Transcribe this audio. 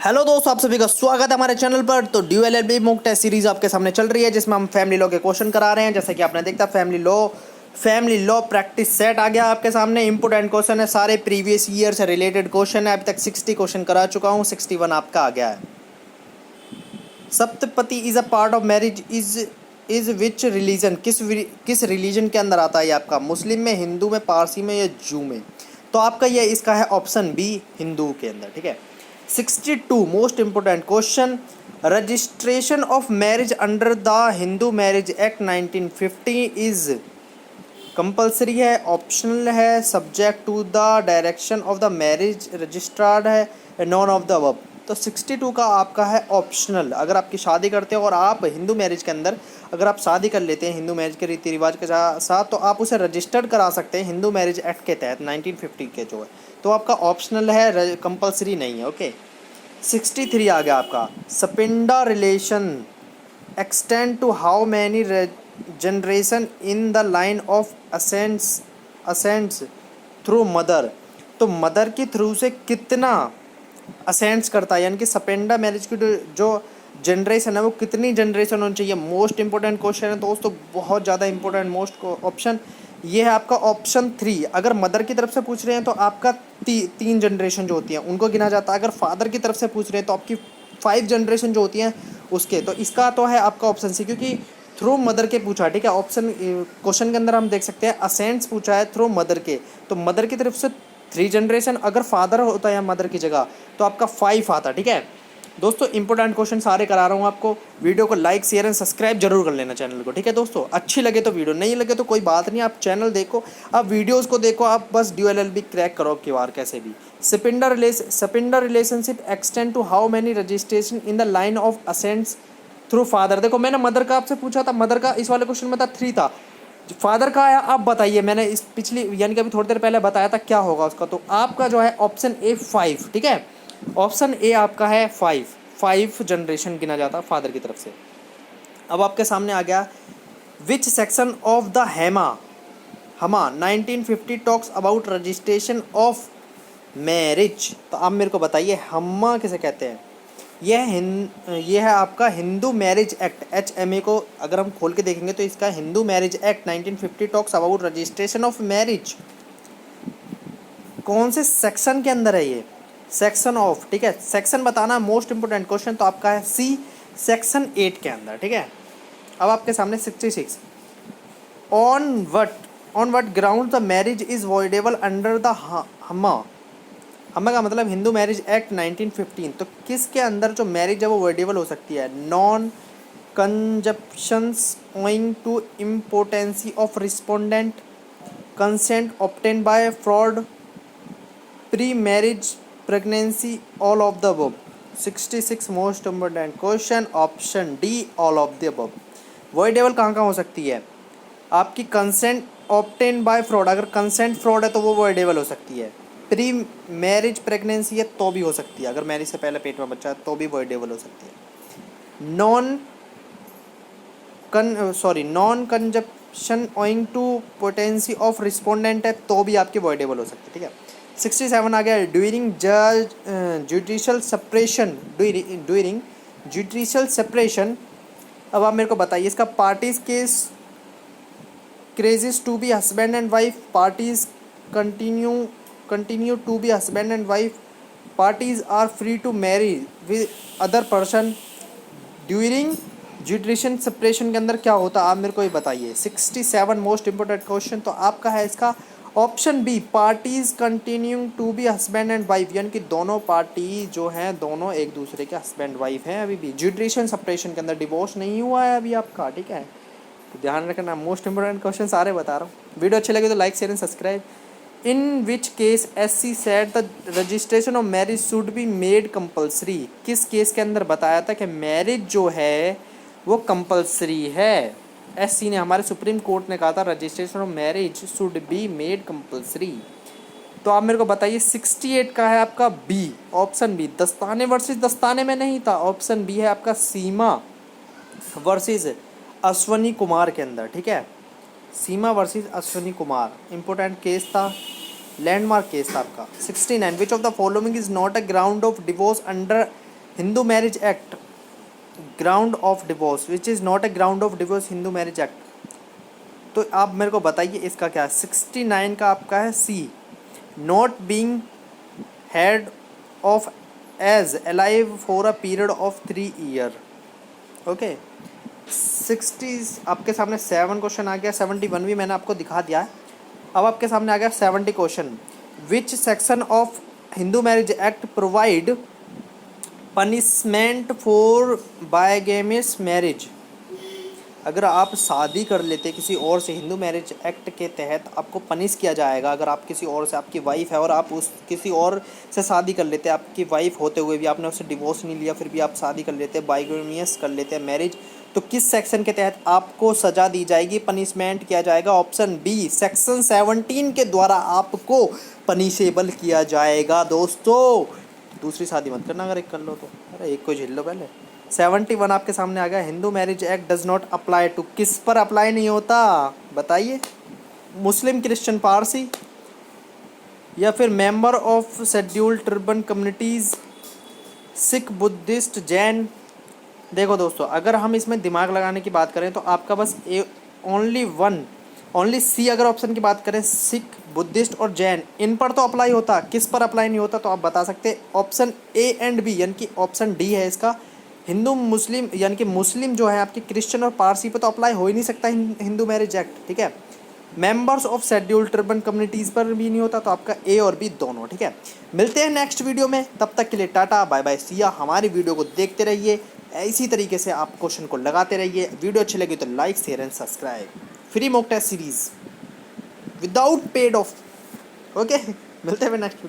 Hello दोस्तों, आप सभी का स्वागत है हमारे चैनल पर। तो DU LLB mock test series आपके सामने चल रही है, जिसमें हम फैमिली लॉ के क्वेश्चन करा रहे हैं। जैसे कि आपने देखा, फैमिली लॉ प्रैक्टिस सेट आ गया आपके सामने। इंपोर्टेंट क्वेश्चन है, सारे प्रीवियस ईयर से रिलेटेड क्वेश्चन है। अभी तक 60 क्वेश्चन करा चुका हूँ, 61 आपका आ गया है। Saptapadi is a part of marriage is which religion, किस रिलीजन के अंदर आता है ये आपका? मुस्लिम में, हिंदू में, पारसी में या जू में? तो आपका ये इसका है ऑप्शन बी, हिंदू के अंदर। ठीक है। 62 most important question. Registration of marriage under the Hindu marriage act 1950 is compulsory है, ऑप्शनल है, subject to the direction of the marriage registrar है, नॉन ऑफ द अबव? तो 62 का आपका है ऑप्शनल। अगर आपकी शादी करते हो और आप हिंदू मैरिज के अंदर अगर आप शादी कर लेते हैं हिंदू मैरिज के रीति रिवाज के साथ, तो आप उसे रजिस्टर्ड करा सकते हैं हिंदू मैरिज एक्ट के तहत 1950 के जो है। तो आपका ऑप्शनल है, कंपलसरी नहीं है। ओके। 63 आ गया आपका। Sapinda relation extend to how many generation in the line of ascents through mother? तो मदर की थ्रू से कितना असेंट्स करता है, यानी कि सपेंडा मैरिज की जो जनरेशन है वो कितनी जनरेशन होनी चाहिए? मोस्ट इंपॉर्टेंट क्वेश्चन है दोस्तों, बहुत ज़्यादा इंपॉर्टेंट। मोस्ट ऑप्शन ये है आपका ऑप्शन 3। अगर मदर की तरफ से पूछ रहे हैं तो आपका 3 जनरेशन जो होती हैं उनको गिना जाता है। अगर फादर की तरफ से पूछ रहे हैं तो आपकी 5 जनरेशन जो होती हैं उसके। तो इसका तो है आपका ऑप्शन सी, क्योंकि थ्रू मदर के पूछा है। ठीक है। ऑप्शन क्वेश्चन के अंदर हम देख सकते हैं असेंट्स पूछा है थ्रू मदर के, तो मदर की तरफ से 3 जनरेशन। अगर फादर होता है मदर की जगह तो आपका 5 आता। ठीक है दोस्तों, इंपॉर्टेंट क्वेश्चन सारे करा रहा हूँ आपको। वीडियो को लाइक शेयर एंड सब्सक्राइब जरूर कर लेना चैनल को। ठीक है दोस्तों, अच्छी लगे तो वीडियो, नहीं लगे तो कोई बात नहीं, आप चैनल देखो, आप वीडियोस को देखो, आप बस ड्यू एलएलबी क्रैक करो की बार कैसे भी। Sapinda relationship extend to how many registration in the line of ascents through father? देखो मैंने मदर का आपसे पूछा था, मदर का इस वाले क्वेश्चन में था 3 था। फादर का आया, आप बताइए, मैंने इस पिछली यानी कि अभी थोड़ी देर पहले बताया था क्या होगा उसका। तो आपका जो है ऑप्शन ए 5। ठीक है, ऑप्शन ए आपका है 5 जनरेशन गिना जाता फादर की तरफ से। अब आपके सामने आ गया, विच सेक्शन ऑफ द हमा 1950 talks about registration of marriage? तो आप मेरे को बताइए हम्मा किसे कहते हैं? यह है आपका हिंदू मैरिज एक्ट, HMA को अगर हम खोल के देखेंगे तो इसका Hindu marriage act 1950 talks about registration of marriage. कौन से सेक्शन के अंदर है ये? Section of. ठीक है, सेक्शन बताना मोस्ट इंपोर्टेंट क्वेश्चन। तो आपका है सी, सेक्शन 8 के अंदर। ठीक है। अब आपके सामने 66, on what ground the marriage is voidable under the HMA? HMA का मतलब हिंदू मैरिज एक्ट 1915। तो किसके अंदर जो मैरिज है वो वॉइडेबल हो सकती है? Non consumptions owing to impotency of respondent, consent obtain by fraud, pre marriage pregnancy, all of the above? 66 most important question, option D all of the above. Voidable कहाँ कहाँ हो सकती है आपकी? कंसेंट ऑब्टेन बाय फ्रॉड, अगर consent fraud है तो वो वॉइडेबल हो सकती है। प्री मैरिज प्रेगनेंसी है तो भी हो सकती है, अगर मैरिज से पहले पेट में बच्चा है तो भी वॉइडेबल हो सकती है। Non consumption owing to potency of respondent है तो भी आपकी वॉइडेबल हो सकती है। ठीक है। 67 आ गया, ड्यूरिंग जुडिशल सेपरेशन। अब आप मेरे को बताइए इसका पार्टीज केस क्रेजिस to be husband and wife, parties continue to be husband and wife, parties are free to marry with other person during judicial separation के अंदर क्या होता है आप मेरे को ये बताइए। 67 मोस्ट इंपोर्टेंट क्वेश्चन। तो आपका है इसका option B, parties continuing to be husband and wife, यानी कि दोनों पार्टी जो हैं दोनों एक दूसरे के हस्बैंड वाइफ हैं अभी भी। जुडिशियल सेपरेशन के अंदर डिवोर्स नहीं हुआ है अभी आपका। ठीक है, तो ध्यान रखना, मोस्ट इंपोर्टेंट क्वेश्चन सारे बता रहा हूँ। वीडियो अच्छी लगे तो like share and subscribe. In which case SC said the registration of marriage should be made compulsory? किस केस के अंदर बताया था कि मैरिज जो है वो कंपलसरी है? SC ने, हमारे सुप्रीम कोर्ट ने कहा था registration of marriage should be made compulsory. तो आप मेरे को बताइए 68 का है आपका बी, ऑप्शन बी, दस्ताने वर्सेस दस्ताने में नहीं था। ऑप्शन बी है आपका सीमा वर्सेस अश्वनी कुमार के अंदर। ठीक है, Seema versus Ashwani Kumar important case था, लैंडमार्क केस था आपका। 69, which of the following is not a ground of divorce under Hindu marriage act ground of divorce which is not a ground of divorce Hindu marriage act. तो आप मेरे को बताइए इसका क्या है। 69 का आपका है C, not being heard of as alive for a period of 3 year. Okay, 60 आपके सामने 7 क्वेश्चन आ गया, 71 भी मैंने आपको दिखा दिया है। अब आपके सामने आ गया 70 question. Which section of Hindu marriage act provide punishment for bigamous marriage. अगर आप शादी कर लेते किसी और से, हिंदू मैरिज एक्ट के तहत आपको पनिश किया जाएगा। अगर आप किसी और से, आपकी वाइफ है और आप उस किसी और से शादी कर लेते, आपकी वाइफ होते हुए भी आपने उससे डिवोर्स नहीं लिया, फिर भी आप शादी कर लेते, बाइगेमियस कर लेते हैं मैरिज, तो किस सेक्शन के तहत आपको सज़ा दी जाएगी, पनिशमेंट किया जाएगा? ऑप्शन बी, सेक्शन 17 के द्वारा आपको पनिशेबल किया जाएगा दोस्तों। दूसरी शादी मत करना, अगर एक कर लो तो, अरे एक को झेल लो पहले। 71 आपके सामने आ गया। Hindu marriage act does not apply to, किस पर अप्लाई नहीं होता बताइए? मुस्लिम, क्रिश्चियन, पारसी, या फिर member of scheduled tribal communities, Sikh, Buddhist, Jain. देखो दोस्तों, अगर हम इसमें दिमाग लगाने की बात करें तो आपका बस ओनली सी अगर ऑप्शन की बात करें, सिख, बुद्धिस्ट और जैन, इन पर तो अप्लाई होता। किस पर अप्लाई नहीं होता तो आप बता सकते हैं? ऑप्शन ए एंड बी, यानी कि ऑप्शन डी है इसका। हिंदू मुस्लिम, यानी कि मुस्लिम जो है आपके, क्रिश्चियन और पारसी पे तो अप्लाई हो ही नहीं सकता हिंदू मैरिज एक्ट, ठीक है। Members of scheduled tribal communities पर भी नहीं होता, तो आपका ए और बी दोनों, ठीक है। मिलते हैं नेक्स्ट वीडियो में, तब तक के लिए टाटा बाय बाय सिया। हमारी वीडियो को देखते रहिए, इसी तरीके से आप क्वेश्चन को लगाते रहिए। वीडियो अच्छी लगी तो like, share and subscribe. Free mock test series without paid off. Okay, मिलते हैं नेक्स्ट वीडियो।